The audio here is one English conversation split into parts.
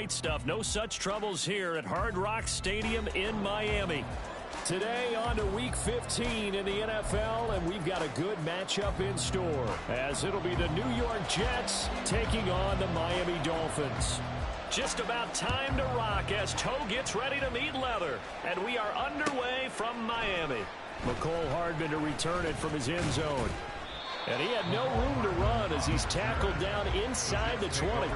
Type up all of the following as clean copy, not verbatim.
right stuff. No such troubles here at Hard Rock Stadium in Miami. Today on to Week 15 in the NFL, and we've got a good matchup in store, as it'll be the New York Jets taking on the Miami Dolphins. Just about time to rock as Toe gets ready to meet leather, and we are underway from Miami. McCole Hardman to return it from his end zone. And he had no room to run as he's tackled down inside the 20.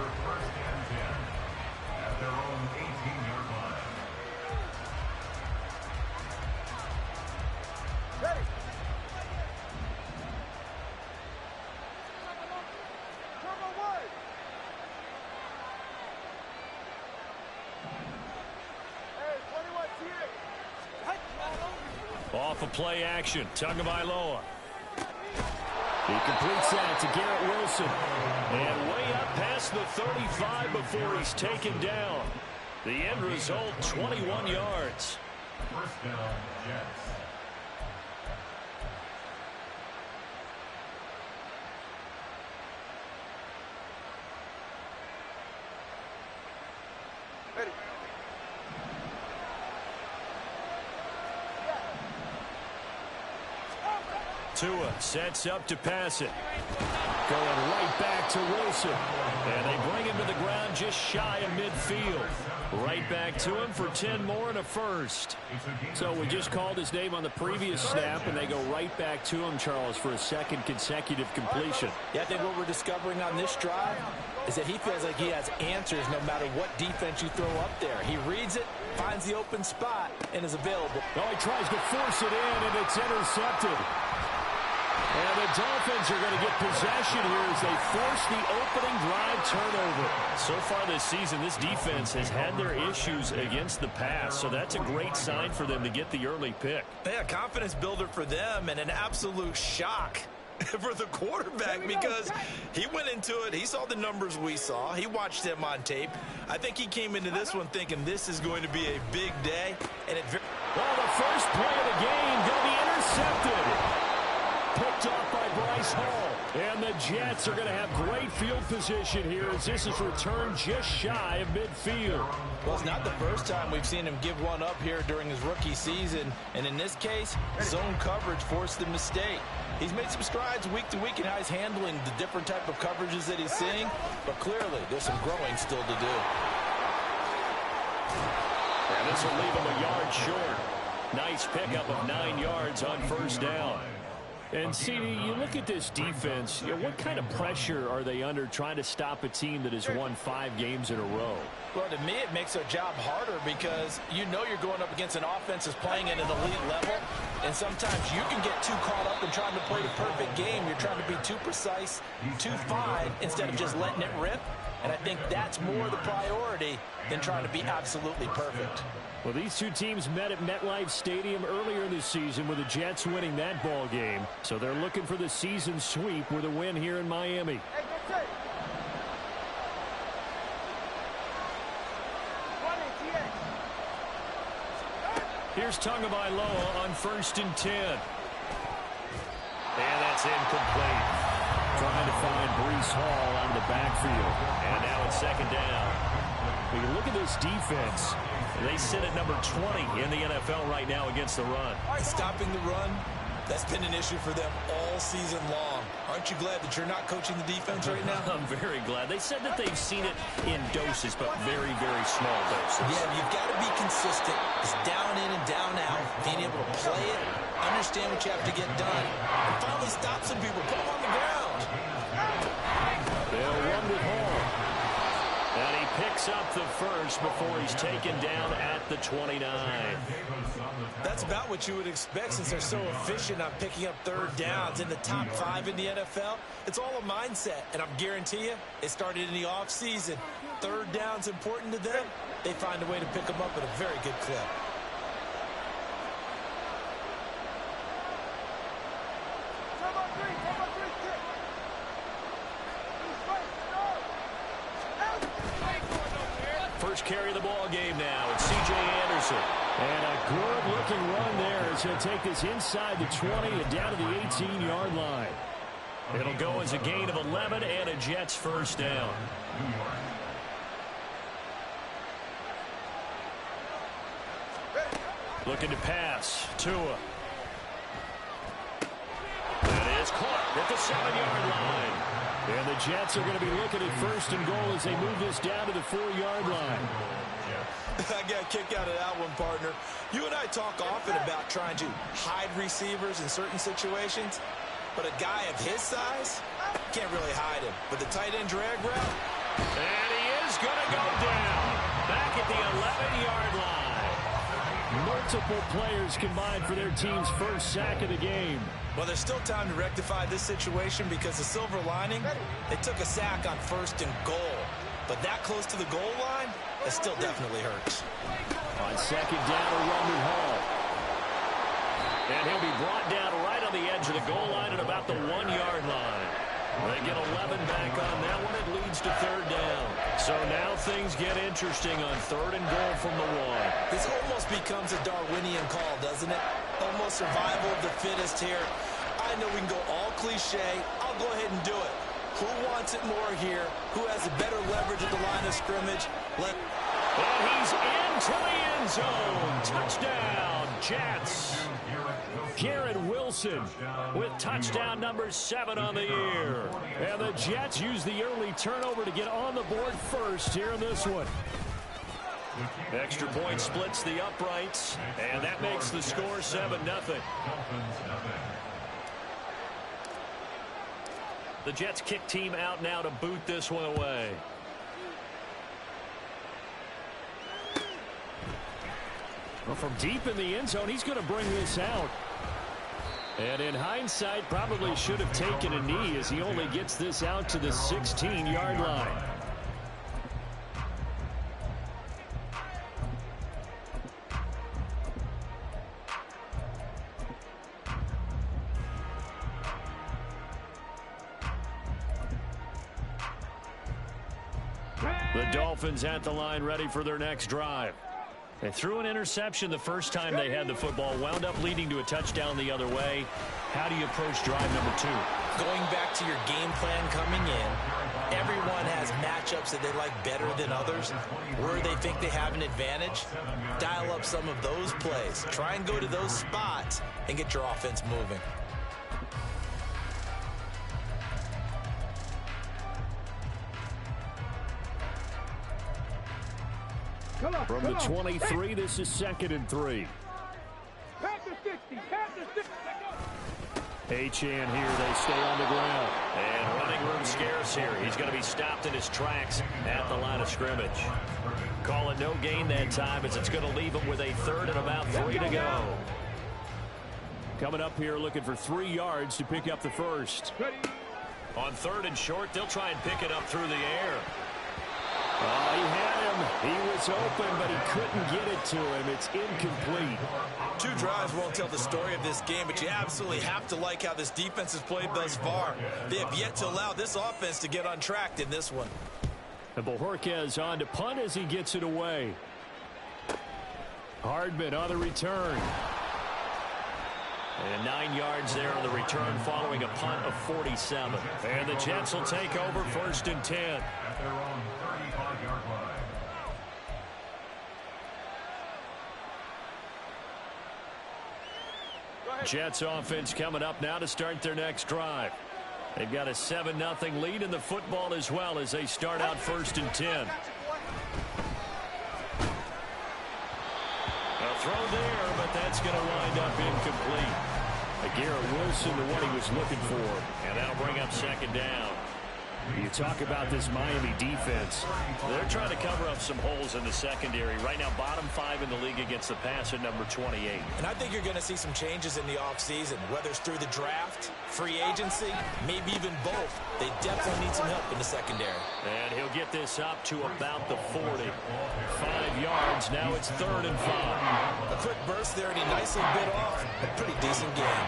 Off of play action, Tagovailoa. He completes that to Garrett Wilson. And way up past the 35 before he's taken down. The end result, 21 yards. First down, Jets. Tua sets up to pass it. Going right back to Wilson. And they bring him to the ground just shy of midfield. Right back to him for 10 more and a first. So we just called his name on the previous snap, and they go right back to him, Charles, for a second consecutive completion. Yeah, I think what we're discovering on this drive is that he feels like he has answers no matter what defense you throw up there. He reads it, finds the open spot, and is available. Oh, he tries to force it in, and it's intercepted. And the Dolphins are going to get possession here as they force the opening drive turnover. So far this season, this defense has had their issues against the pass, so that's a great sign for them to get the early pick. Yeah, confidence builder for them and an absolute shock for the quarterback because he went into it. He saw the numbers we saw. He watched them on tape. I think he came into this one thinking this is going to be a big day. And well, the first play of the game going to be intercepted. Picked off by Bryce Hall. And the Jets are going to have great field position here as this is returned just shy of midfield. Well, it's not the first time we've seen him give one up here during his rookie season. And in this case, zone coverage forced the mistake. He's made some strides week to week in how he's handling the different type of coverages that he's seeing. But clearly, there's some growing still to do. And this will leave him a yard short. Nice pickup of 9 yards on first down. And, CD, you look at this defense, what kind of pressure are they under trying to stop a team that has won 5 games in a row? Well, to me, it makes their job harder because you know you're going up against an offense that's playing at an elite level, and sometimes you can get too caught up in trying to play the perfect game. You're trying to be too precise, too fine, instead of just letting it rip. And I think that's more the priority than trying to be absolutely perfect. Well, these two teams met at MetLife Stadium earlier this season with the Jets winning that ball game. So they're looking for the season sweep with a win here in Miami. Here's Tagovailoa on 1st and 10. And that's incomplete. Trying to find Breece Hall out of the backfield. And now it's 2nd down. When you look at this defense, they sit at number 20 in the NFL right now against the run. Stopping the run, that's been an issue for them all season long. Aren't you glad that you're not coaching the defense right now? I'm very glad. They said that they've seen it in doses, but very, very small doses. Yeah, you've got to be consistent. It's down in and down out. Being able to play it, understand what you have to get done, and finally stop some people. Put them on the ground. They'll run with Hall. And he picks up the first before he's taken down at the 29. That's about what you would expect since they're so efficient on picking up 3rd downs in the top 5 in the NFL. It's all a mindset, and I guarantee you, it started in the offseason. 3rd down's important to them. They find a way to pick them up at a very good clip. First carry of the ball game now. It's C.J. Anderson. And a good-looking run there as he'll take this inside the 20 and down to the 18-yard line. It'll go as a gain of 11 and a Jets first down. Looking to pass. Tua. That is caught at the 7-yard line. And the Jets are going to be looking at first and goal as they move this down to the 4-yard line. I got a kick out of that one, partner. You and I talk often about trying to hide receivers in certain situations, but a guy of his size can't really hide him. But the tight end drag route, and he is going to go down back at the 11-yard line. Multiple players combined for their team's first sack of the game. Well, there's still time to rectify this situation because the silver lining, they took a sack on first and goal. But that close to the goal line, it still definitely hurts. On second down, a run to Hall. And he'll be brought down right on the edge of the goal line at about the 1-yard line. They get 11 back on that one. It leads to third down. So now things get interesting on third and goal from the 1. This almost becomes a Darwinian call, doesn't it? Almost survival of the fittest here. I know we can go all cliche. I'll go ahead and do it. Who wants it more here? Who has a better leverage at the line of scrimmage? And he's into the end zone. Touchdown, Jets. Garrett Wilson with touchdown number 7 on the year. And the Jets use the early turnover to get on the board first here in this one. Extra point splits the uprights, and that makes the score 7-0. The Jets kick team out now to boot this one away. Well, from deep in the end zone, he's going to bring this out. And in hindsight, probably should have taken a knee as he only gets this out to the 16-yard line. The Dolphins at the line ready for their next drive. They threw an interception the first time they had the football, wound up leading to a touchdown the other way. How do you approach drive number 2? Going back to your game plan coming in, everyone has matchups that they like better than others. Where they think they have an advantage, dial up some of those plays. Try and go to those spots and get your offense moving. From the 23, this is 2nd and 3. Achane here, they stay on the ground. And running room scarce here. He's going to be stopped in his tracks at the line of scrimmage. Call it no gain that time as it's going to leave him with a third and about 3 to go. Coming up here looking for 3 yards to pick up the first. On 3rd and short, they'll try and pick it up through the air. He had him. He was open, but he couldn't get it to him. It's incomplete. 2 drives won't tell the story of this game, but you absolutely have to like how this defense has played thus far. They have yet to allow this offense to get untracked in this one. And Bojorquez on to punt as he gets it away. Hardman on the return. And 9 yards there on the return following a punt of 47. And the Jets will take over 1st and 10. At their own 35-yard line. Jets offense coming up now to start their next drive. They've got a 7-0 lead in the football as well as they start out 1st and 10. A throw there, but that's going to wind up incomplete. Garrett Wilson, the one he was looking for, and that'll bring up 2nd down. You talk about this Miami defense. They're trying to cover up some holes in the secondary. Right now, bottom 5 in the league against the pass at number 28. And I think you're going to see some changes in the offseason, whether it's through the draft, free agency, maybe even both. They definitely need some help in the secondary. And he'll get this up to about the 40. 5 yards. Now it's 3rd and 5. A quick burst there, and he nicely bit off a pretty decent game.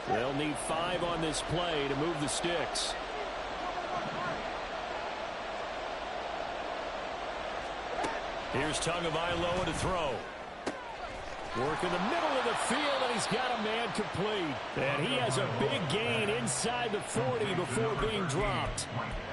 They'll need 5 on this play to move the sticks. Here's Tagovailoa to throw. Working the middle of the field, and he's got a man complete. And he has a big gain inside the 40 before being dropped.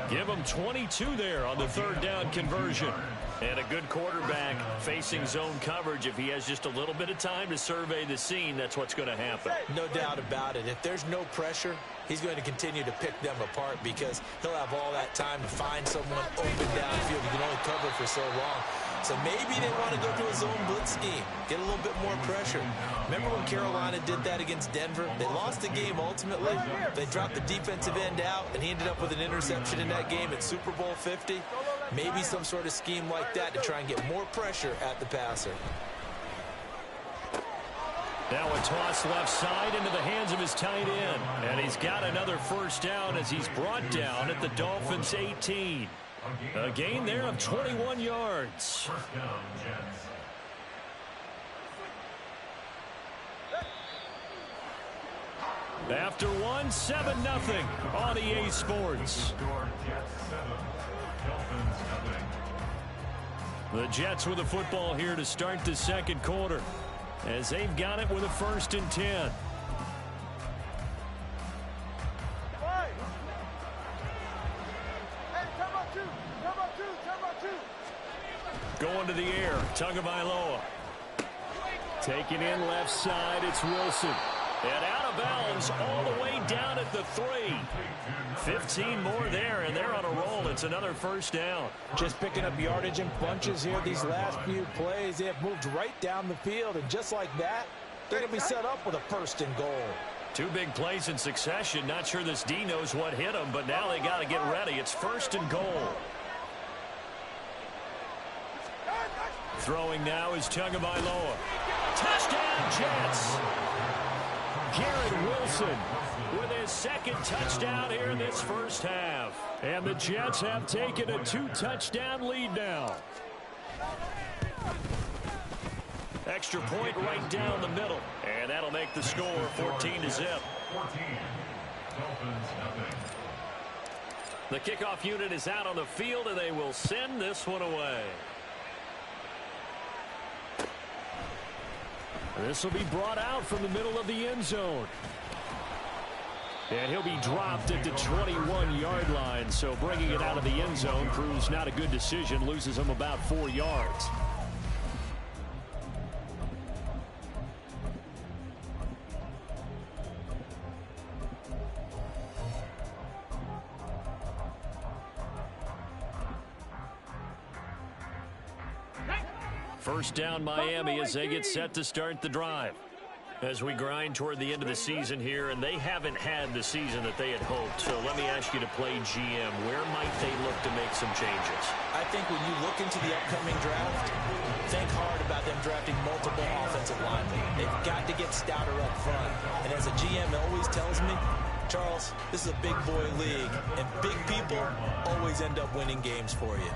Give him 22 there on the third down conversion. And a good quarterback facing zone coverage. If he has just a little bit of time to survey the scene, that's what's going to happen. No doubt about it. If there's no pressure, he's going to continue to pick them apart because he'll have all that time to find someone open downfield. He can only cover for so long. So maybe they want to go to a zone blitz scheme, get a little bit more pressure. Remember when Carolina did that against Denver? They lost the game ultimately. They dropped the defensive end out, and he ended up with an interception in that game at Super Bowl 50. Maybe some sort of scheme like that to try and get more pressure at the passer. Now a toss left side into the hands of his tight end. And he's got another first down as he's brought down at the Dolphins' 18. A gain there of 21 yards. First down, Jets. After one, 7-0 on EA Sports. Score Jets 7, Dolphins nothing. The Jets with the football here to start the second quarter, as they've got it with a 1st and 10. Going to the air, Tagovailoa. Taking in left side, it's Wilson. And out of bounds all the way down at the 3. 15 more there, and they're on a roll. It's another first down. Just picking up yardage in bunches here these last few plays. They have moved right down the field, and just like that, they're going to be set up with a 1st and goal. 2 big plays in succession. Not sure this D knows what hit him, but now they got to get ready. It's 1st and goal. Throwing now is Tagovailoa. Touchdown, Jets! Garrett Wilson with his 2nd touchdown here in this first half. And the Jets have taken a 2-touchdown lead now. Extra point right down the middle. And that'll make the score 14-0. 14. Dolphins nothing. The kickoff unit is out on the field, and they will send this one away. This will be brought out from the middle of the end zone. And he'll be dropped at the 21-yard line. So bringing it out of the end zone proves not a good decision. Loses him about 4 yards. First down Miami as they get set to start the drive. As we grind toward the end of the season here, and they haven't had the season that they had hoped. So let me ask you to play GM. Where might they look to make some changes? I think when you look into the upcoming draft, think hard about them drafting multiple offensive linemen. They've got to get stouter up front. And as a GM always tells me, Charles, this is a big boy league, and big people always end up winning games for you.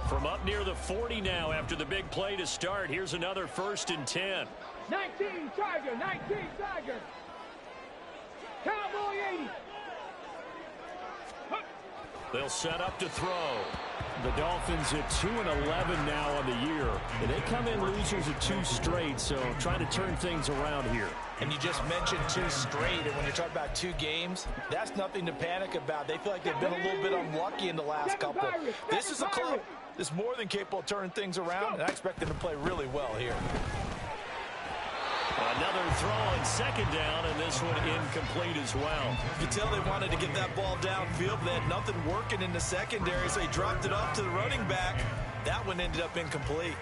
From up near the 40 now after the big play to start. Here's another 1st and 10. 19 Tiger, 19 Tiger. Cowboy 80. They'll set up to throw. The Dolphins at 2-11 now on the year. And they come in losers at 2 straight, so trying to turn things around here. And you just mentioned 2 straight, and when you're talking about 2 games, that's nothing to panic about. They feel like they've been a little bit unlucky in the last couple. This is a club that's more than capable of turning things around, and I expect them to play really well here. Another throw on 2nd down, and this one incomplete as well. You can tell they wanted to get that ball downfield, but they had nothing working in the secondary, so he dropped it off to the running back. That one ended up incomplete.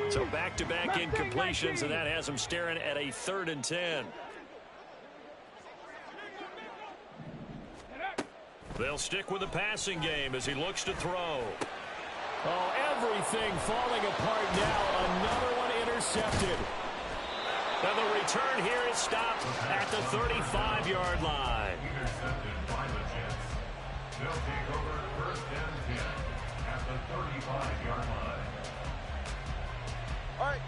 So back-to-back incompletions, and that has them staring at a 3rd and 10. They'll stick with the passing game as he looks to throw. Oh, everything falling apart now. Another one intercepted. And the return here is stopped at the 35-yard line. Intercepted by the Jets. They'll take over 1st and 10 at the 35-yard line. All right.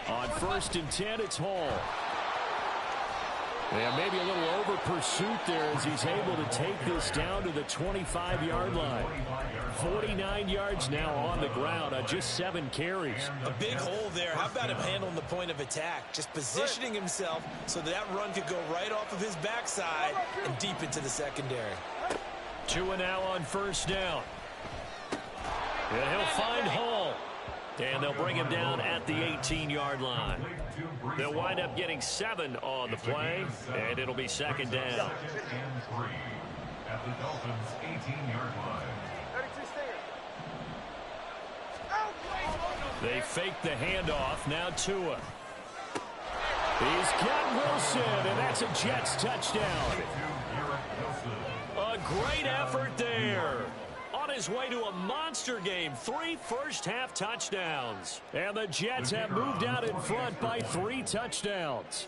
On 1st and 10, it's Hall. And maybe a little over pursuit there as he's able to take this down to the 25-yard line. 49 yards now on the ground on just 7 carries. A big hole there. How about him handling the point of attack? Just positioning himself so that run could go right off of his backside and deep into the secondary. 2 and now on first down. And he'll find Hall. And they'll bring him down at the 18-yard line. They'll wind up getting 7 on the play, and it'll be second down. At the Dolphins' 18-yard line. They fake the handoff. Now Tua. He's got Wilson, and that's a Jets touchdown. A great effort there. On his way to a monster game, 3 first-half touchdowns. And the Jets have moved out in front by 3 touchdowns.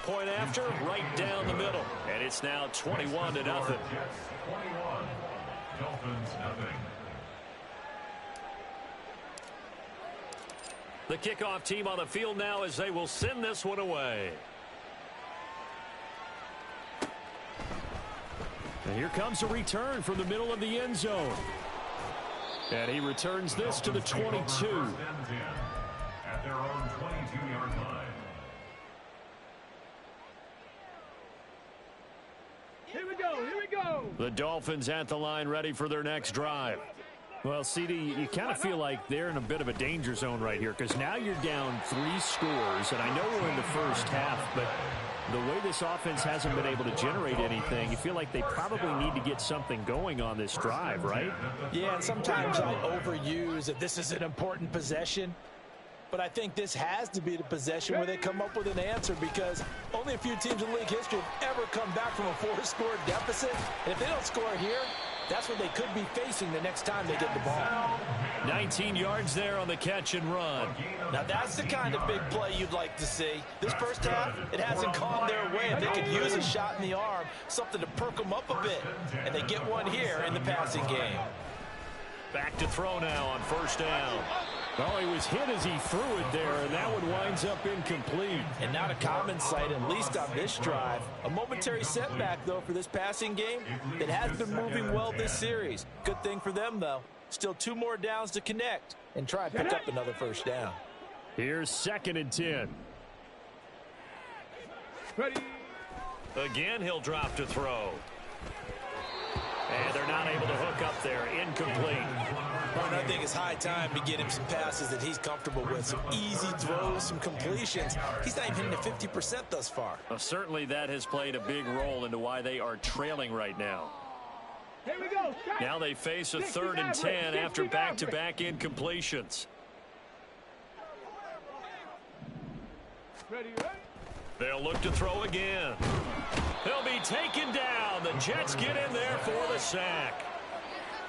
Point after, right down the middle. And it's now 21-0. Jets 21, Dolphins nothing. The kickoff team on the field now as they will send this one away. And here comes a return from the middle of the end zone. And he returns this to the 22. At their own 22-yard line. Here we go, here we go. The Dolphins at the line ready for their next drive. Well, CD, you kind of feel like they're in a bit of a danger zone right here because now you're down 3 scores, and I know we're in the first half, but the way this offense hasn't been able to generate anything, you feel like they probably need to get something going on this drive, right? Yeah, and sometimes I overuse that this is an important possession. But I think this has to be the possession where they come up with an answer because only a few teams in league history have ever come back from a 4-score deficit. And if they don't score here, that's what they could be facing the next time they get the ball. 19 yards there on the catch and run. Now that's the kind of big play you'd like to see. This first half, it hasn't gone their way. If they could use a shot in the arm, something to perk them up a bit. And they get one here in the passing game. Back to throw now on first down. Well, he was hit as he threw it there, and that one winds up incomplete. And not a common sight, at least on this drive. A momentary setback, though, for this passing game that has been moving well this series. Good thing for them, though. Still 2 more downs to connect and try and pick up another first down. Here's 2nd and 10. Ready. Again, he'll drop to throw. And they're not able to hook up there. Incomplete. Well, I think it's high time to get him some passes that he's comfortable with. Some easy throws, some completions. He's not even hitting the 50% thus far. Well, certainly that has played a big role into why they are trailing right now. Here we go. Now they face a 3rd and 10 after back-to-back incompletions. Ready, ready. They'll look to throw again. He'll be taken down. The Jets get in there for the sack.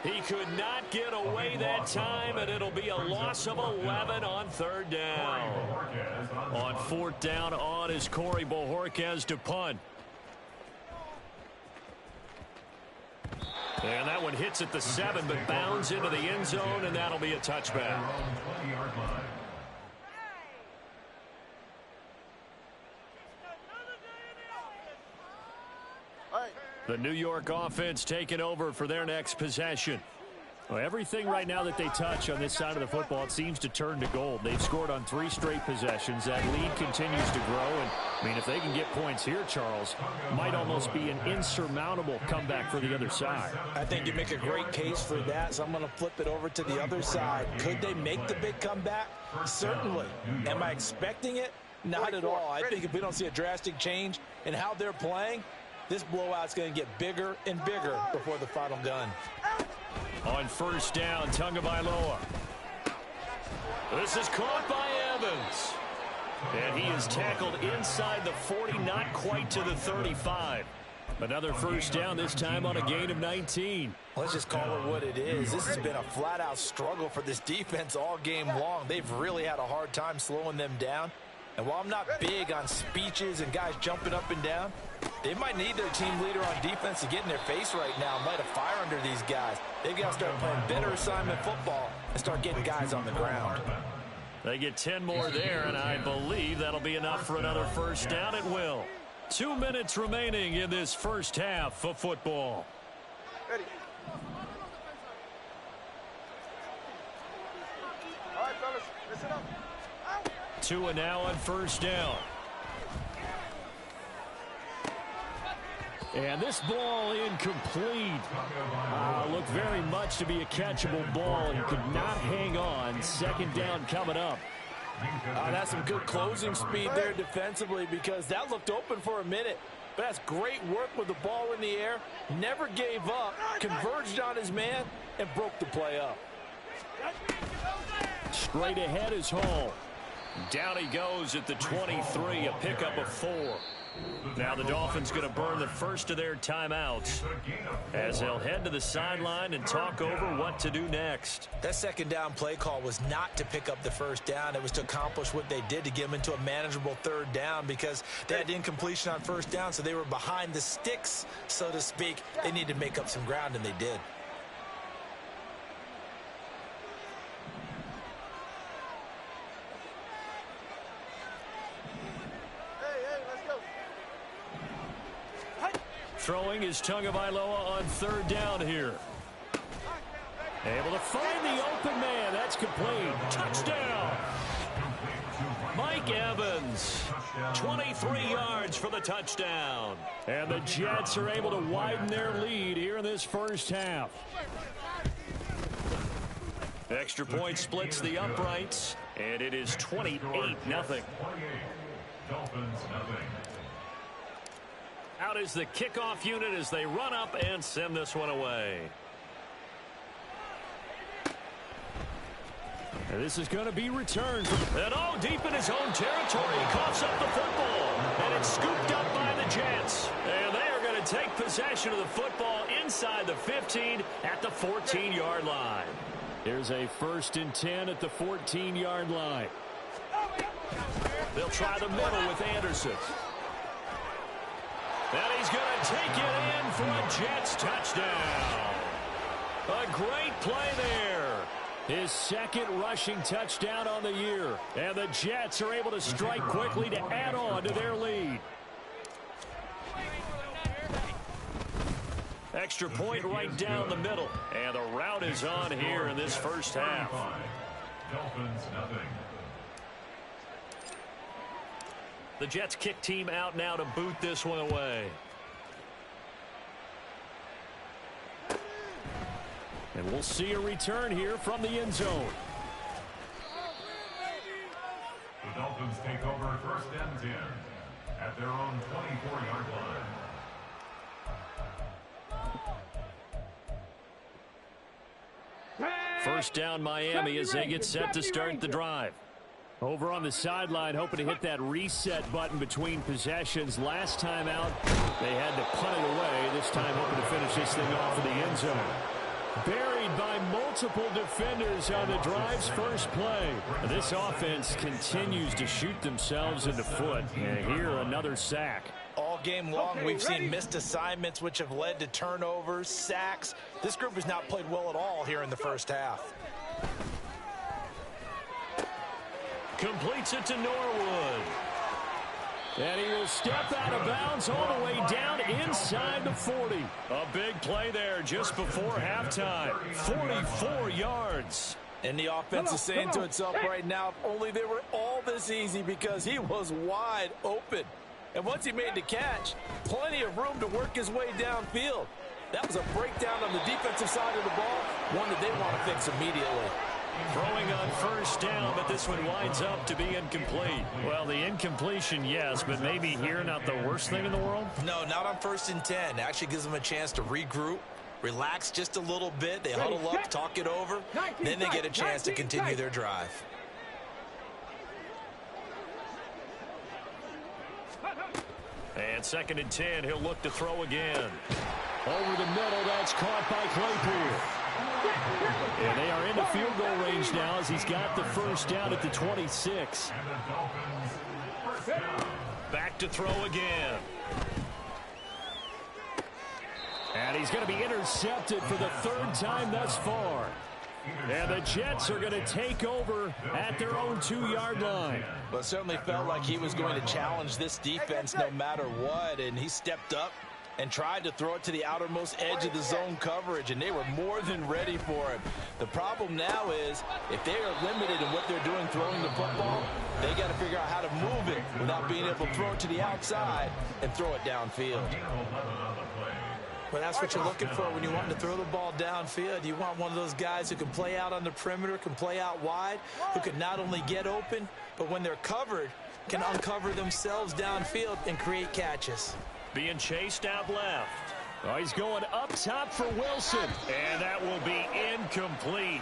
He could not get away that time, and it'll be a loss of 11 on 3rd down. On 4th down on is Corey Bojorquez to punt. And that one hits at the 7, but bounds into the end zone, and that'll be a touchback. The New York offense taking over for their next possession. Well, everything right now that they touch on this side of the football, it seems to turn to gold. They've scored on 3 straight possessions. That lead continues to grow. And, I mean, if they can get points here, Charles, might almost be an insurmountable comeback for the other side. I think you make a great case for that, so I'm going to flip it over to the other side. Could they make the big comeback? Certainly. Am I expecting it? Not at all. I think if we don't see a drastic change in how they're playing, this blowout's going to get bigger and bigger before the final gun. On first down, Tagovailoa. This is caught by Evans. And he is tackled inside the 40, not quite to the 35. Another first down, this time on a gain of 19. Let's just call it what it is. This has been a flat-out struggle for this defense all game long. They've really had a hard time slowing them down. And while I'm not big on speeches and guys jumping up and down, they might need their team leader on defense to get in their face right now and light a fire under these guys. They've got to start playing better assignment football and start getting guys on the ground. They get 10 more there, and I believe that'll be enough for another first down. It will. 2 minutes remaining in this first half of football. Ready. All right, fellas, listen up. Tua now on first down. And this ball incomplete. Looked very much to be a catchable ball. He could not hang on. Second down coming up. That's some good closing speed there defensively, because that looked open for a minute. But that's great work with the ball in the air. Never gave up, converged on his man, and broke the play up. Straight ahead is Hall. Down he goes at the 23, a pickup of 4. Now the Dolphins going to burn the first of their timeouts as they'll head to the sideline and talk over what to do next. That second down play call was not to pick up the first down. It was to accomplish what they did, to get them into a manageable third down, because they had incompletion on first down, so they were behind the sticks, so to speak. They needed to make up some ground, and they did. Throwing is Tagovailoa on third down here. Able to find the open man. That's complete. Touchdown. Mike Evans. 23 yards for the touchdown. And the Jets are able to widen their lead here in this first half. Extra point splits the uprights, and it is 28-0. Dolphins nothing. Out is the kickoff unit as they run up and send this one away. And this is going to be returned. And deep in his own territory. He coughs up the football. And it's scooped up by the Jets. And they are going to take possession of the football inside the 15 at the 14-yard line. Here's a 1st and 10 at the 14-yard line. They'll try the middle with Anderson. And he's going to take it in for a Jets touchdown. A great play there. His second rushing touchdown on the year. And the Jets are able to strike quickly to add on to their lead. Extra point right down the middle. And the route is on here in this first half. Dolphins nothing. The Jets kick team out now to boot this one away. And we'll see a return here from the end zone. The Dolphins take over 1st and 10 at their own 24-yard line. First down Miami as they get set to start the drive. Over on the sideline, hoping to hit that reset button between possessions. Last time out, they had to punt it away. This time hoping to finish this thing off in the end zone. Buried by multiple defenders on the drive's first play. This offense continues to shoot themselves in the foot. And here, another sack. All game long, we've seen missed assignments, which have led to turnovers, sacks. This group has not played well at all here in the first half. Completes it to Norwood. And he will step out of bounds all the way down inside the 40. A big play there just before halftime. 44 yards. And the offense is saying to itself right now, if only they were all this easy, because he was wide open. And once he made the catch, plenty of room to work his way downfield. That was a breakdown on the defensive side of the ball, one that they want to fix immediately. Throwing on first down, but this one winds up to be incomplete. Well, the incompletion, yes, but maybe here not the worst thing in the world? No, not on 1st and 10. It actually gives them a chance to regroup, relax just a little bit. They huddle up, talk it over, then they get a chance to continue their drive. And 2nd and 10, he'll look to throw again. Over the middle, that's caught by Claypool. And they are into field goal range now as he's got the first down at the 26. And the Dolphins first down. Back to throw again. And he's going to be intercepted for the 3rd time thus far. And the Jets are going to take over at their own 2-yard line. Well, it certainly felt like he was going to challenge this defense no matter what, and he stepped up and tried to throw it to the outermost edge of the zone coverage, and they were more than ready for it. The problem now is if they are limited in what they're doing throwing the football, they got to figure out how to move it without being able to throw it to the outside and throw it downfield. Well, that's what you're looking for when you want to throw the ball downfield. You want one of those guys who can play out on the perimeter, can play out wide, who can not only get open, but when they're covered, can uncover themselves downfield and create catches. Being chased out left. Oh, he's going up top for Wilson. And that will be incomplete.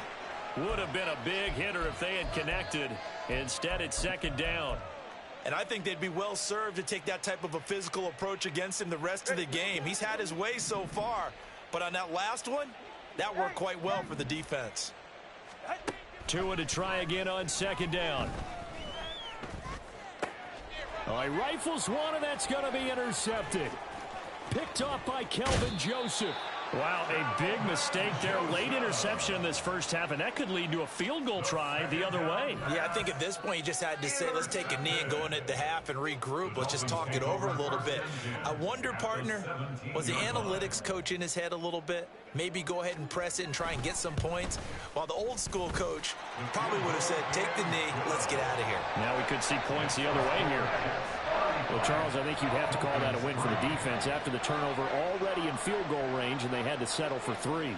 Would have been a big hitter if they had connected. Instead, it's second down. And I think they'd be well served to take that type of a physical approach against him the rest of the game. He's had his way so far, but on that last one, that worked quite well for the defense. Tua to try again on second down. Oh, he rifles one, and that's going to be intercepted. Picked off by Kelvin Joseph. Wow, a big mistake there. Late interception in this first half, and that could lead to a field goal try the other way. Yeah, I think at this point you just had to say, let's take a knee and go in at the half and regroup. Let's just talk it over a little bit. I wonder, partner, was the analytics coach in his head a little bit? Maybe go ahead and press it and try and get some points, while the old school coach probably would have said, take the knee, let's get out of here. Now we could see points the other way here. Well, Charles, I think you'd have to call that a win for the defense after the turnover already in field goal range, and they had to settle for 3.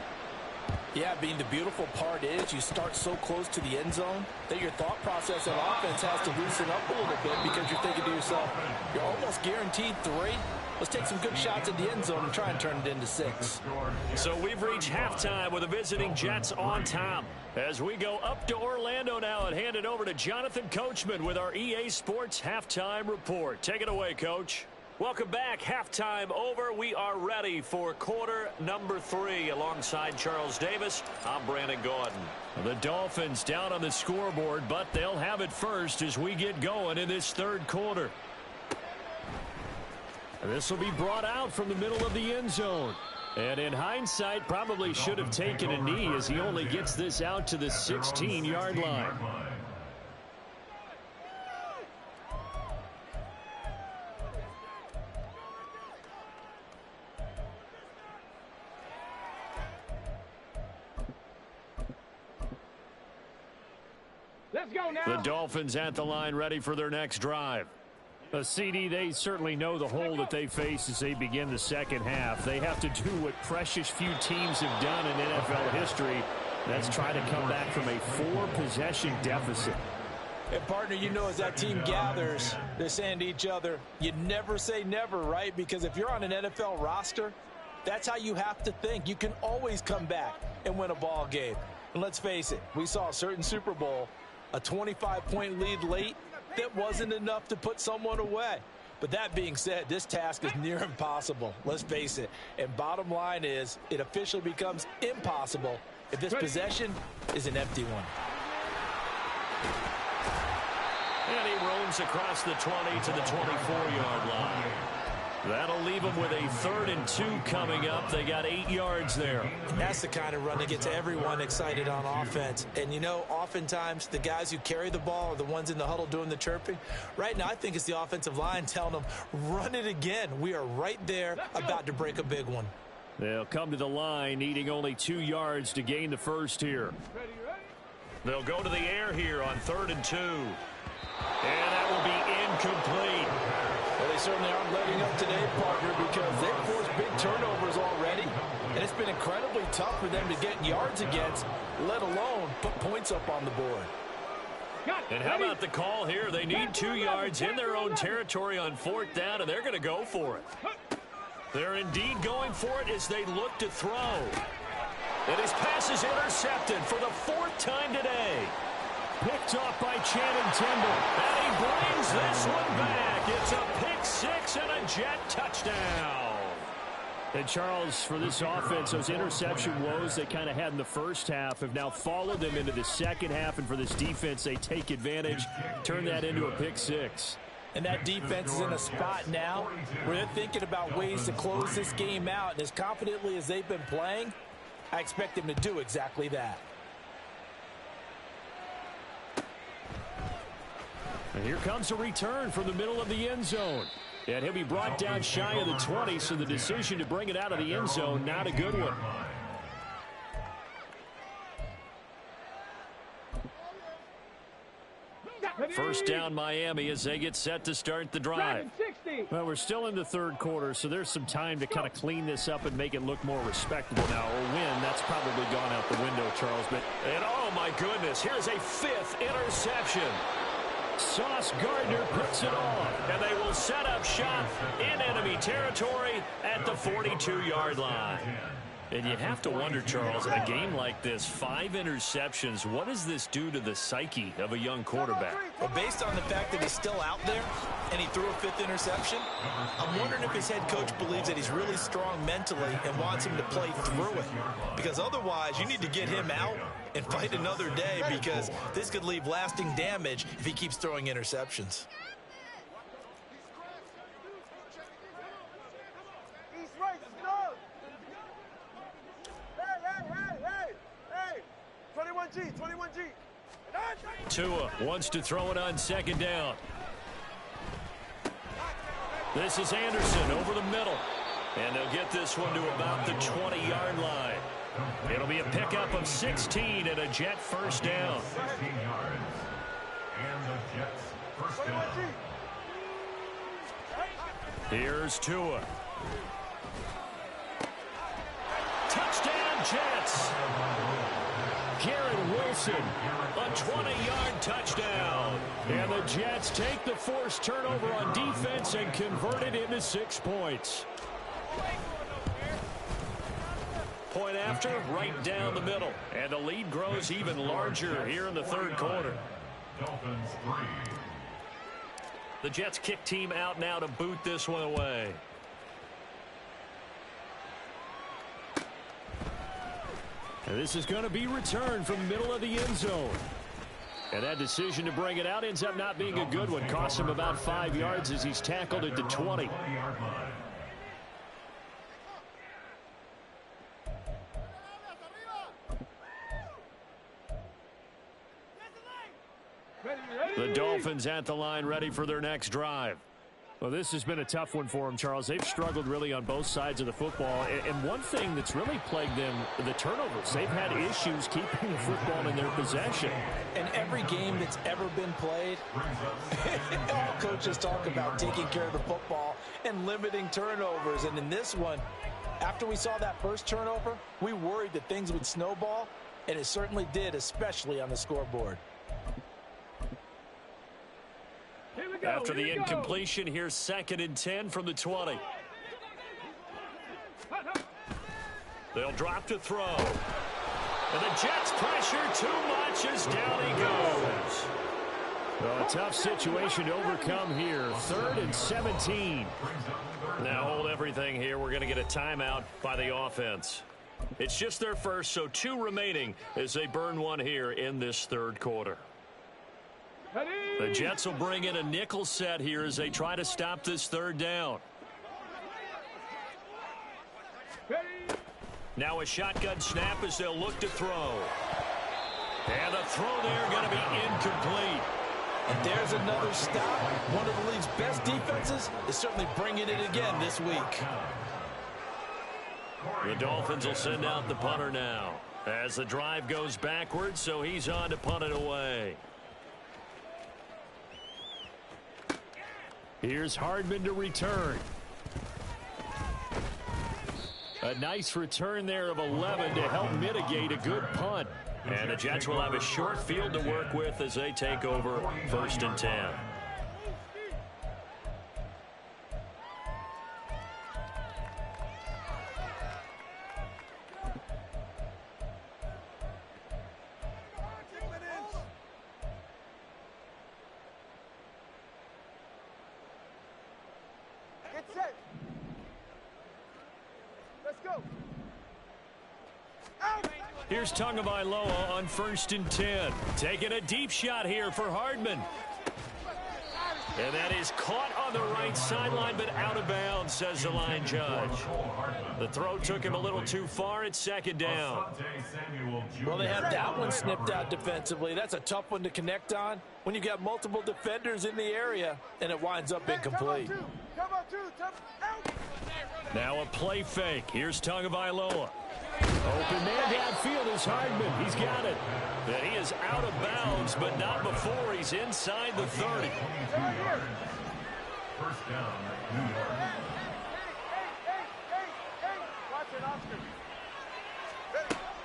Yeah, being the beautiful part is you start so close to the end zone that your thought process on offense has to loosen up a little bit because you're thinking to yourself, you're almost guaranteed 3. Let's take some good shots at the end zone and try and turn it into 6. So we've reached halftime with the visiting Jets on top. As we go up to Orlando now and hand it over to Jonathan Coachman with our EA Sports Halftime Report. Take it away, Coach. Welcome back. Halftime over. We are ready for quarter number 3. Alongside Charles Davis, I'm Brandon Gordon. The Dolphins down on the scoreboard, but they'll have it first as we get going in this third quarter. This will be brought out from the middle of the end zone. And in hindsight, probably should have taken a knee as he only gets this out to the 16-yard line. Let's go now. The Dolphins at the line ready for their next drive. CD, they certainly know the hole that they face as they begin the second half. They have to do what precious few teams have done in NFL history. That's try to come back from a 4-possession deficit. And, partner, you know as that team gathers, they're saying to each other, you never say never, right? Because if you're on an NFL roster, that's how you have to think. You can always come back and win a ball game. And let's face it, we saw a certain Super Bowl, a 25-point lead late, that wasn't enough to put someone away. But that being said, this task is near impossible. Let's face it. And bottom line is, it officially becomes impossible if this possession is an empty one. And he roams across the 20 to the 24-yard line. That'll leave them with a 3rd and 2 coming up. They got 8 yards there. That's the kind of run that gets everyone excited on offense. And, you know, oftentimes the guys who carry the ball are the ones in the huddle doing the chirping. Right now, I think it's the offensive line telling them, run it again. We are right there about to break a big one. They'll come to the line, needing only 2 yards to gain the first here. They'll go to the air here on 3rd and 2. And that will be incomplete. Well, they certainly aren't letting up today, partner, because they've forced big turnovers already. And it's been incredibly tough for them to get yards against, let alone put points up on the board. And how about the call here? They need 2 yards in their own territory on 4th down, and they're going to go for it. They're indeed going for it as they look to throw. And his pass is intercepted for the 4th time today. Picked off by Channing Tindall. And he brings this one back. It's a pick 6 and a Jet touchdown. And Charles, for this offense, those interception woes they kind of had in the first half have now followed them into the second half. And for this defense, they take advantage, turn that into a pick 6. And that defense is in a spot now where they're thinking about ways to close this game out. And as confidently as they've been playing, I expect them to do exactly that. And here comes a return from the middle of the end zone. And he'll be brought down shy of the 20, so the decision to bring it out of the end zone, not a good one. First down Miami as they get set to start the drive. Well, we're still in the third quarter, so there's some time to kind of clean this up and make it look more respectable now. A win, that's probably gone out the window, Charles. And oh, my goodness, here's a 5th interception. Sauce Gardner puts it off, and they will set up shop in enemy territory at the 42-yard line. And you have to wonder, Charles, in a game like this, 5 interceptions, what does this do to the psyche of a young quarterback? Well, based on the fact that he's still out there and he threw a 5th interception, I'm wondering if his head coach believes that he's really strong mentally and wants him to play through it. Because otherwise, you need to get him out and fight another day, because this could leave lasting damage if he keeps throwing interceptions. East right, let's go. Hey. 21G. Tua wants to throw it on second down. This is Anderson over the middle. And they'll get this one to about the 20-yard line. It'll be a pickup of 16 and a Jet first down. 16 yards. And the Jets first down. Here's Tua. Touchdown, Jets. Garrett Wilson, a 20-yard touchdown. And the Jets take the forced turnover on defense and convert it into 6 points. Point after, right down the middle. And the lead grows even larger here in the third quarter. Dolphins 3. The Jets kick team out now to boot this one away. And this is going to be returned from the middle of the end zone. And that decision to bring it out ends up not being a good one. Costs him about 5 yards as he's tackled at the 20. The Dolphins at the line, ready for their next drive. Well, this has been a tough one for them, Charles. They've struggled really on both sides of the football. And one thing that's really plagued them, the turnovers. They've had issues keeping the football in their possession. And every game that's ever been played, all coaches talk about taking care of the football and limiting turnovers. And in this one, after we saw that first turnover, we worried that things would snowball, and it certainly did, especially on the scoreboard. After the incompletion, here's 2nd and 10 from the 20. They'll drop to throw. And the Jets pressure too much as down he goes. Well, a tough situation to overcome here. 3rd and 17. Now hold everything here. We're going to get a timeout by the offense. It's just their first, so 2 remaining as they burn one here in this third quarter. The Jets will bring in a nickel set here as they try to stop this 3rd down. Now a shotgun snap as they'll look to throw. And the throw there going to be incomplete. And there's another stop. One of the league's best defenses is certainly bringing it again this week. The Dolphins will send out the punter now as the drive goes backwards, so he's on to punt it away. Here's Hardman to return. A nice return there of 11 to help mitigate a good punt. And the Jets will have a short field to work with as they take over 1st and 10. Here's Tagovailoa on 1st and 10. Taking a deep shot here for Hardman. And that is caught on the right sideline, but out of bounds, says the line judge. The throw took him a little too far. It's second down. Well, they had that one snipped out defensively. That's a tough one to connect on when you've got multiple defenders in the area, and it winds up incomplete. Now a play fake. Here's Tagovailoa. Open man downfield is Hardman. He's got it. And he is out of bounds, but not before he's inside the 30. First down, New York.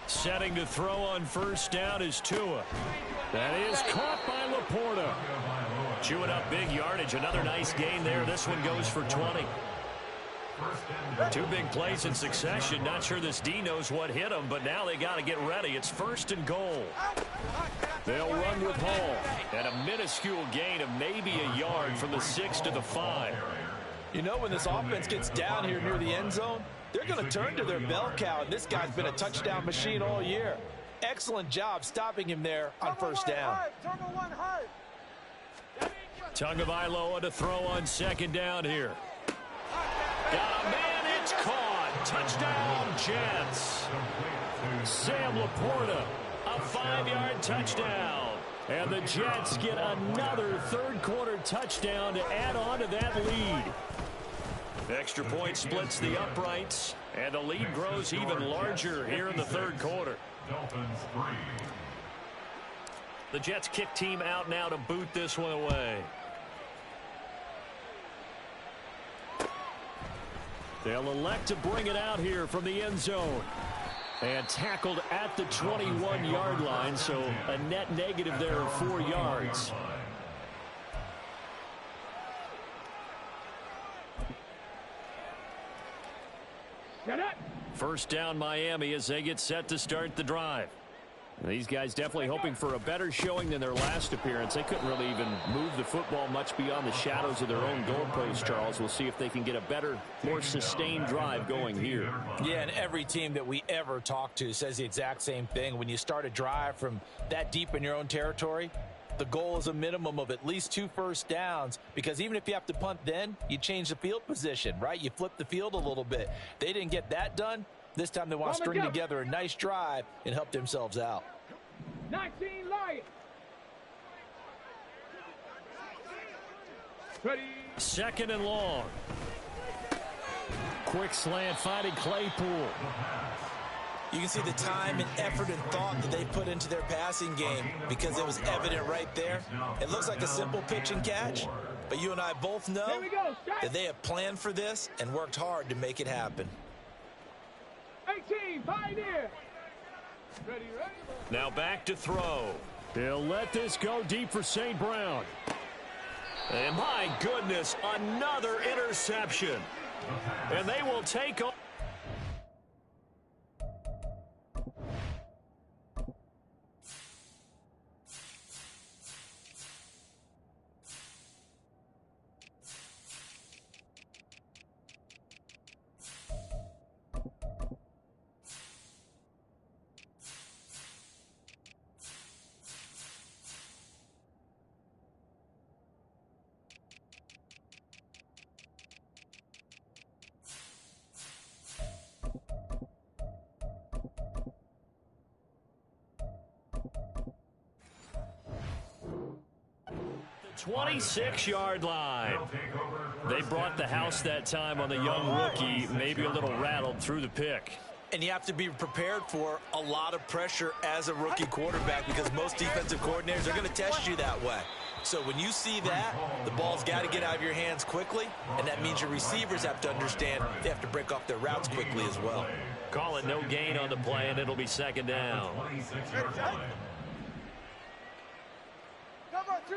Setting to throw on first down is Tua. That is caught by Laporta. Chewing up big yardage. Another nice gain there. This one goes for 20. Two big plays in succession. Not sure this D knows what hit them, but now they got to get ready. It's first and goal. They'll run with Hall. And a minuscule gain of maybe a yard from the 6 to the 5. You know, when this offense gets down here near the end zone, they're going to turn to their bell cow, and this guy's been a touchdown machine all year. Excellent job stopping him there on first down. Tagovailoa to throw on second down here. Got a man, it's caught. Touchdown, Jets. Sam Laporta, a 5-yard touchdown. And the Jets get another third-quarter touchdown to add on to that lead. Extra point splits the uprights, and the lead grows even larger here in the third quarter. The Jets kick team out now to boot this one away. They'll elect to bring it out here from the end zone. And tackled at the 21-yard line, so a net negative there of 4 yards. First down Miami as they get set to start the drive. These guys definitely hoping for a better showing than their last appearance. They couldn't really even move the football much beyond the shadows of their own goalpost, Charles. We'll see if they can get a better, more sustained drive going here. Yeah, and every team that we ever talk to says the exact same thing. When you start a drive from that deep in your own territory, the goal is a minimum of at least 2 first downs, because even if you have to punt then, you change the field position, right? You flip the field a little bit. They didn't get that done. This time they want to string together a nice drive and help themselves out. 19 Lions. Ready. Second and long. Quick slant finding Claypool. You can see the time and effort and thought that they put into their passing game, because it was evident right there. It looks like a simple pitch and catch, but you and I both know that they have planned for this and worked hard to make it happen. 18, Pioneer. Ready, ready. Now back to throw. He'll let this go deep for St. Brown. And my goodness, another interception. And they will take on. The 26-yard line. They brought the house that time on the young rookie, maybe a little rattled through the pick. And you have to be prepared for a lot of pressure as a rookie quarterback, because most defensive coordinators are going to test you that way. So when you see that, the ball's got to get out of your hands quickly, and that means your receivers have to understand they have to break off their routes quickly as well. Call it no gain on the play, and it'll be second down. Cover 2.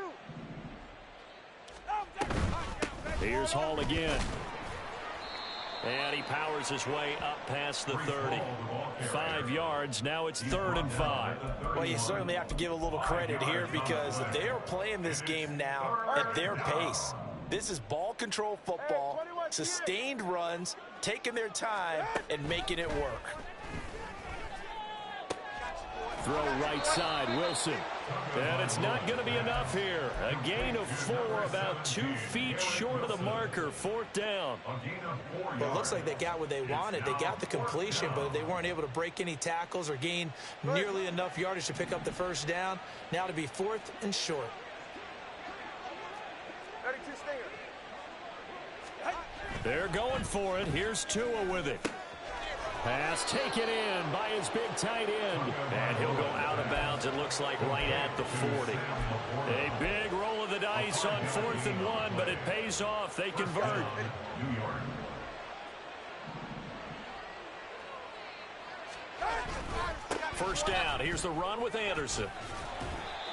Here's Hall again. And he powers his way up past the 30. 5 yards. Now it's 3rd and 5. Well, you certainly have to give a little credit here, because they are playing this game now at their pace. This is ball control football, sustained runs, taking their time and making it work. throw right side, Wilson. And it's not going to be enough here. A gain of 4, about 2 feet short of the marker, 4th down. Well, it looks like they got what they wanted. They got the completion, but they weren't able to break any tackles or gain nearly enough yardage to pick up the first down. Now to be 4th and short. 32 Stinger. They're going for it. Here's Tua with it. Pass taken in by his big tight end. And he'll go out of bounds, it looks like, right at the 40. A big roll of the dice on 4th and 1, but it pays off. They convert. First down. Here's the run with Anderson.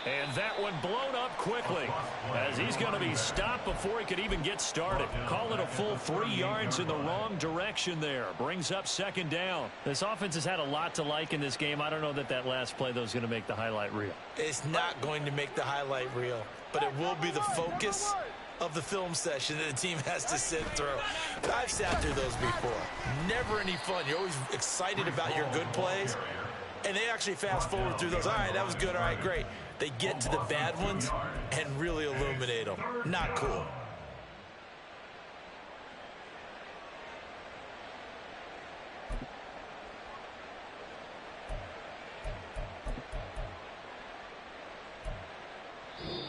And that one blown up quickly as he's going to be stopped before he could even get started. Call it a full 3 yards in the wrong direction there. Brings up 2nd down. This offense has had a lot to like in this game. I don't know that last play, though, is going to make the highlight reel. It's not going to make the highlight reel, but it will be the focus of the film session that the team has to sit through. I've sat through those before. Never any fun. You're always excited about your good plays, and they actually fast forward through those. All right, that was good. All right, great. They get to the bad ones and really illuminate them. Not cool.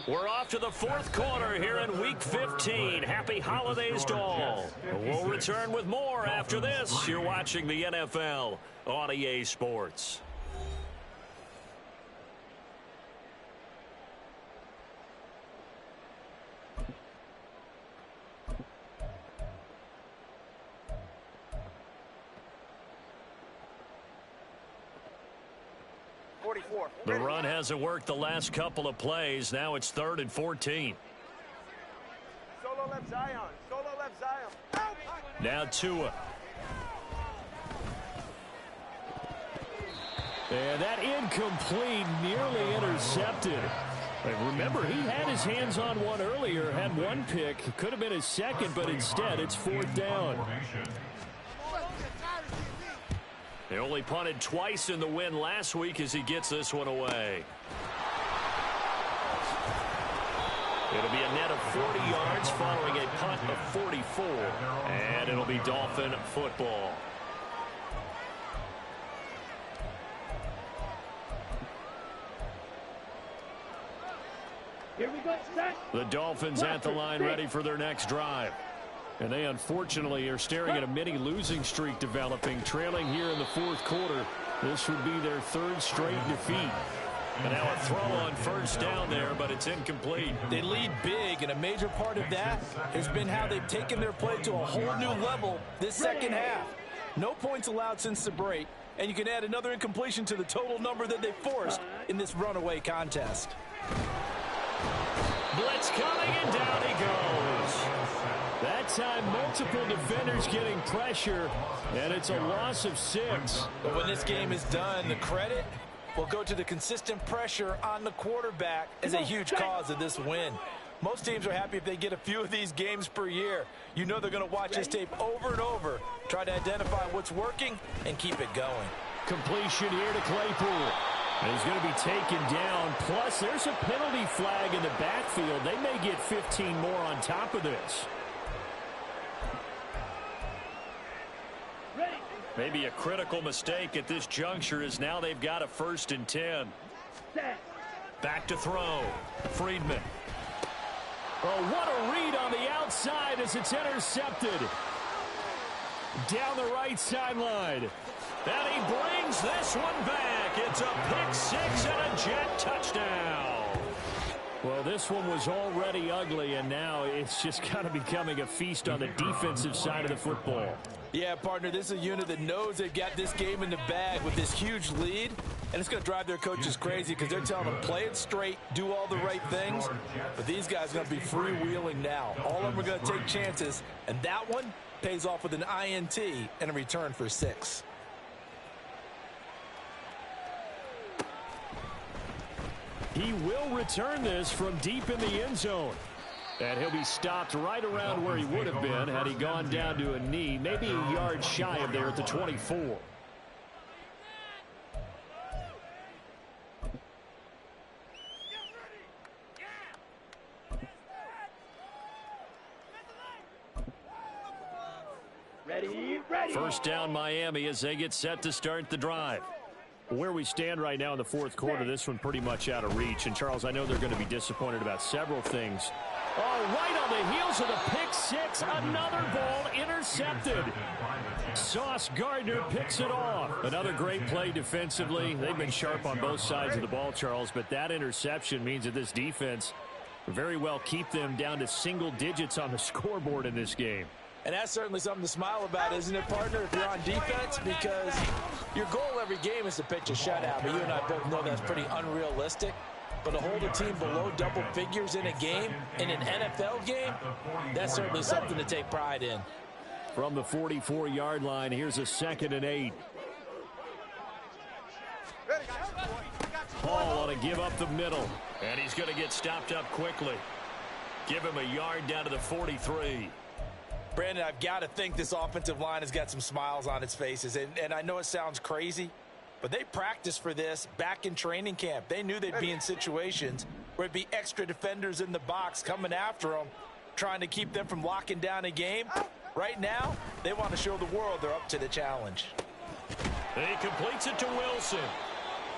We're off to the 4th quarter here in Week 15. Happy holidays to all. We'll return with more after this. You're watching the NFL on EA Sports. The run hasn't worked the last couple of plays. Now it's 3rd and 14. Solo left Zion. Solo left Zion. Now Tua. And that incomplete, nearly intercepted. And remember, he had his hands on one earlier, had one pick. Could have been his second, but instead it's 4th down. They only punted twice in the win last week as he gets this one away. It'll be a net of 40 yards following a punt of 44. And it'll be Dolphin football. Here we go, set. The Dolphins at the line, ready for their next drive. And they unfortunately are staring at a mini losing streak developing, trailing here in the 4th quarter. This would be their 3rd straight defeat. And now a throw on 1st down there, but it's incomplete. They lead big, and a major part of that has been how they've taken their play to a whole new level this 2nd half. No points allowed since the break, and you can add another incompletion to the total number that they forced in this runaway contest. Blitz coming, and down he goes. That time, multiple defenders getting pressure, and it's a loss of 6. But when this game is done, the credit will go to the consistent pressure on the quarterback as a huge cause of this win. Most teams are happy if they get a few of these games per year. You know they're going to watch this tape over and over, try to identify what's working, and keep it going. Completion here to Claypool. And he's going to be taken down. Plus, there's a penalty flag in the backfield. They may get 15 more on top of this. Maybe a critical mistake at this juncture is now they've got a 1st and 10. Back to throw. Friedman. Oh, what a read on the outside as it's intercepted. Down the right sideline. And he brings this one back. It's a pick 6 and a Jet touchdown. Well, this one was already ugly, and now it's just kind of becoming a feast on the defensive side of the football. Yeah, partner, this is a unit that knows they've got this game in the bag with this huge lead, and it's going to drive their coaches crazy because they're telling them play it straight, do all the right things, but these guys are going to be freewheeling now. All of them are going to take chances, and that one pays off with an INT and a return for 6. He will return this from deep in the end zone. And he'll be stopped right around where he would have been had he gone down to a knee, maybe a yard shy of there at the 24. Ready, ready. First down Miami as they get set to start the drive. Where we stand right now in the fourth quarter, this one pretty much out of reach. And, Charles, I know they're going to be disappointed about several things. Oh, right on the heels of the pick six. Another ball intercepted. Sauce Gardner picks it off. Another great play defensively. They've been sharp on both sides of the ball, Charles, but that interception means that this defense very well keep them down to single digits on the scoreboard in this game. And that's certainly something to smile about, isn't it, partner, if you're on defense? Because your goal every game is to pitch a shutout, but you and I both know that's pretty unrealistic. But to hold a team below double figures in a game, in an NFL game, that's certainly something to take pride in. From the 44-yard line, here's a 2nd and 8. Hall on a give up the middle. And he's going to get stopped up quickly. Give him a yard down to the 43. Brandon, I've got to think this offensive line has got some smiles on its faces. And I know it sounds crazy, but they practiced for this back in training camp. They knew they'd be in situations where it'd be extra defenders in the box coming after them, trying to keep them from locking down a game. Right now, they want to show the world they're up to the challenge. He completes it to Wilson.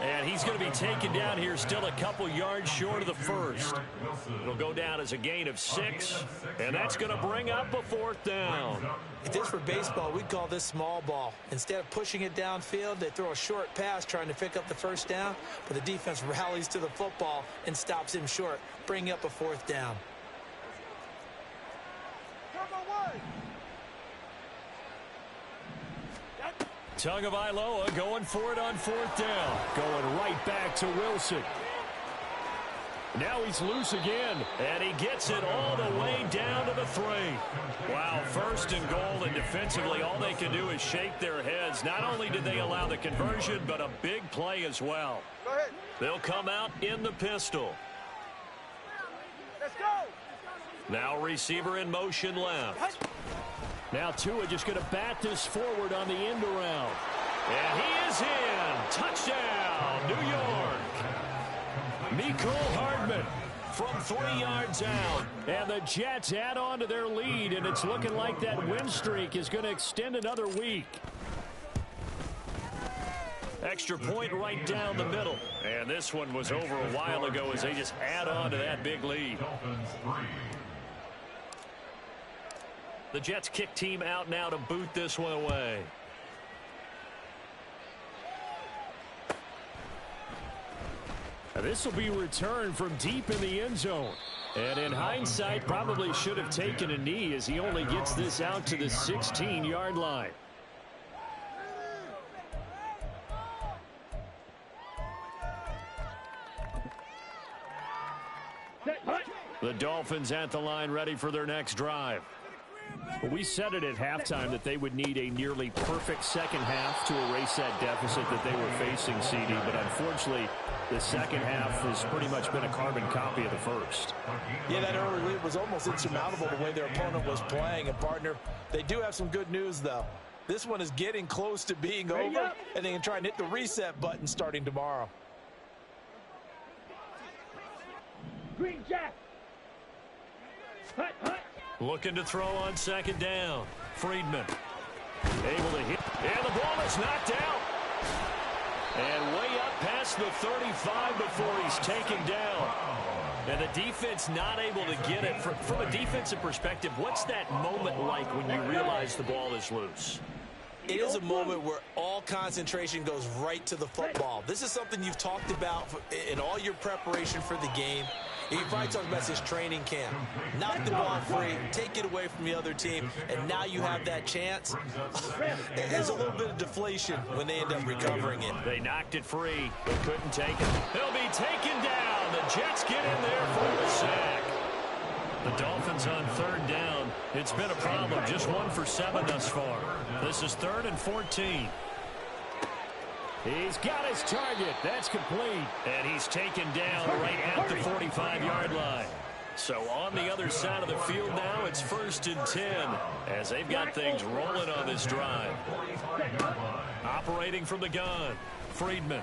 And he's going to be taken down here still a couple yards short of the first. It'll go down as a gain of 6, and that's going to bring up a 4th down. If this were baseball, we'd call this small ball. Instead of pushing it downfield, they throw a short pass trying to pick up the first down, but the defense rallies to the football and stops him short, bringing up a 4th down. Tagovailoa going for it on 4th down. Going right back to Wilson. Now he's loose again, and he gets it all the way down to the 3. Wow, 1st and goal, and defensively all they can do is shake their heads. Not only did they allow the conversion, but a big play as well. Go ahead. They'll come out in the pistol. Let's go. Now receiver in motion left. Now Tua just going to bat this forward on the end around. And he is in. Touchdown, New York. Mecole Hardman from 3 yards out. And the Jets add on to their lead, and it's looking like that win streak is going to extend another week. Extra point right down the middle. And this one was over a while ago as they just add on to that big lead. The Jets kick team out now to boot this one away. This will be returned from deep in the end zone. And in hindsight, probably should have taken a knee as he only gets this out to the 16-yard line. The Dolphins at the line ready for their next drive. We said it at halftime that they would need a nearly perfect second half to erase that deficit that they were facing, CD. But unfortunately, the second half has pretty much been a carbon copy of the first. Yeah, that early lead was almost insurmountable the way their opponent was playing. And, partner, they do have some good news, though. This one is getting close to being over, and they can try and hit the reset button starting tomorrow. Green Jack. Hut, hut. Looking to throw on 2nd down. Friedman able to hit. And the ball is knocked out. And way up past the 35 before he's taken down. And the defense not able to get it. From a defensive perspective, what's that moment like when you realize the ball is loose? It is a moment where all concentration goes right to the football. This is something you've talked about in all your preparation for the game. You probably talked about this training camp. Knock the ball free, take it away from the other team, and now you have that chance. There's a little bit of deflation when they end up recovering it. They knocked it free, but couldn't take it. He'll be taken down. The Jets get in there for the sack. The Dolphins on 3rd down. It's been a problem. Just 1 for 7 thus far. This is 3rd and 14. He's got his target. That's complete. And he's taken down right at the 45-yard line. So on the other side of the field now, it's 1st and 10 as they've got things rolling on this drive. Operating from the gun, Friedman.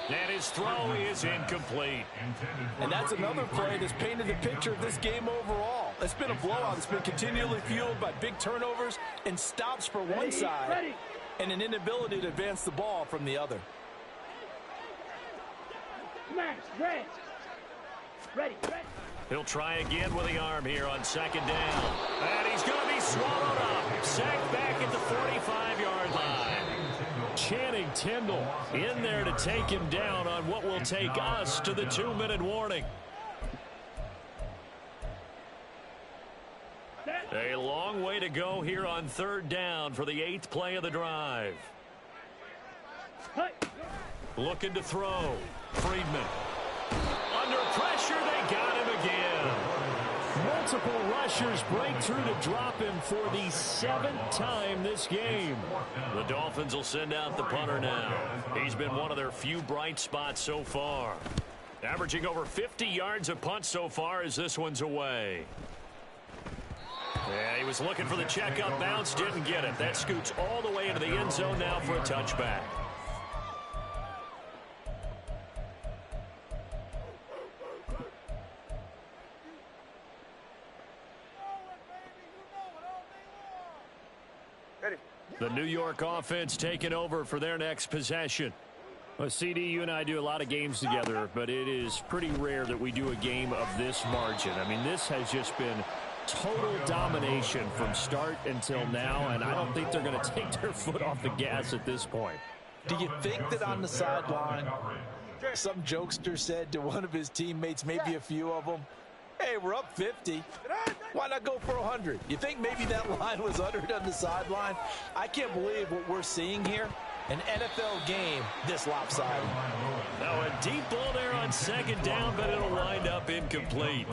And his throw is incomplete. And that's another play that's painted the picture of this game overall. It's been a blowout. It's been continually fueled by big turnovers and stops for one side and an inability to advance the ball from the other. Smash, red. Ready. He'll try again with the arm here on second down. And he's going to be swallowed up. Sacked back at the 45-yard line. Channing Tindall in there to take him down on what will take us to the 2-minute warning. A long way to go here on third down for the 8th play of the drive. Looking to throw. Friedman. Under pressure, they got him again. Multiple rushers break through to drop him for the 7th time this game. The Dolphins will send out the punter now. He's been one of their few bright spots so far. Averaging over 50 yards a punt so far as this one's away. Yeah, he was looking for the checkup bounce, didn't get it. That scoots all the way into the end zone now for a touchback. The New York offense taking over for their next possession. Well, CD, you and I do a lot of games together, but it is pretty rare that we do a game of this margin. I mean, this has just been total domination from start until now, and I don't think they're going to take their foot off the gas at this point. Do you think that on the sideline, some jokester said to one of his teammates, maybe a few of them, hey, we're up 50. Why not go for 100? You think maybe that line was uttered on the sideline? I can't believe what we're seeing here. An NFL game this lopsided. Now a deep ball there on second down, but it'll wind up incomplete.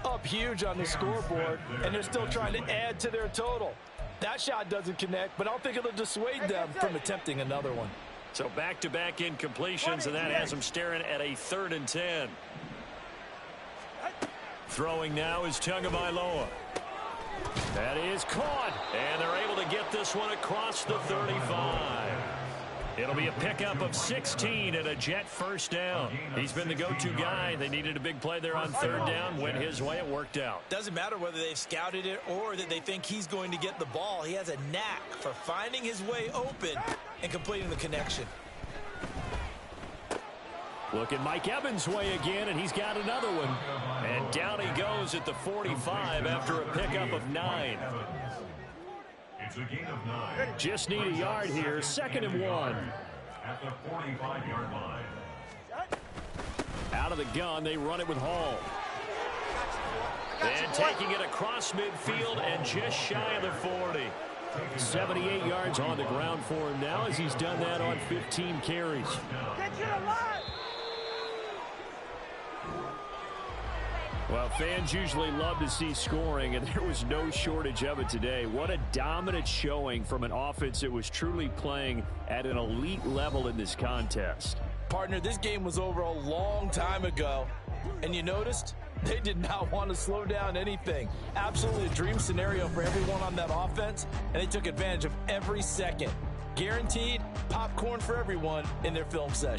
Up huge on the scoreboard, and they're still trying to add to their total. That shot doesn't connect, but I don't think it'll dissuade them from attempting another one. So back-to-back incompletions, and that has them staring at a 3rd and 10. Throwing now is Tagovailoa. That is caught, and they're able to get this one across the 35. It'll be a pickup of 16 and a Jet first down. He's been the go-to guy. They needed a big play there on 3rd down. Went his way. It worked out. Doesn't matter whether they've scouted it or that they think he's going to get the ball. He has a knack for finding his way open and completing the connection. Looking Mike Evans' way again, and he's got another one. And down he goes at the 45 after a pickup of 9. It's a gain of 9. Just need a yard here. 2nd and 1. At the 45-yard line. Out of the gun, they run it with Hall. And taking it across midfield and just shy of the 40. 78 yards on the ground for him now as he's done that on 15 carries. Well, fans usually love to see scoring, and there was no shortage of it today. What a dominant showing from an offense that was truly playing at an elite level in this contest. Partner, this game was over a long time ago, and you noticed they did not want to slow down anything. Absolutely a dream scenario for everyone on that offense, and they took advantage of every second. Guaranteed popcorn for everyone in their film session.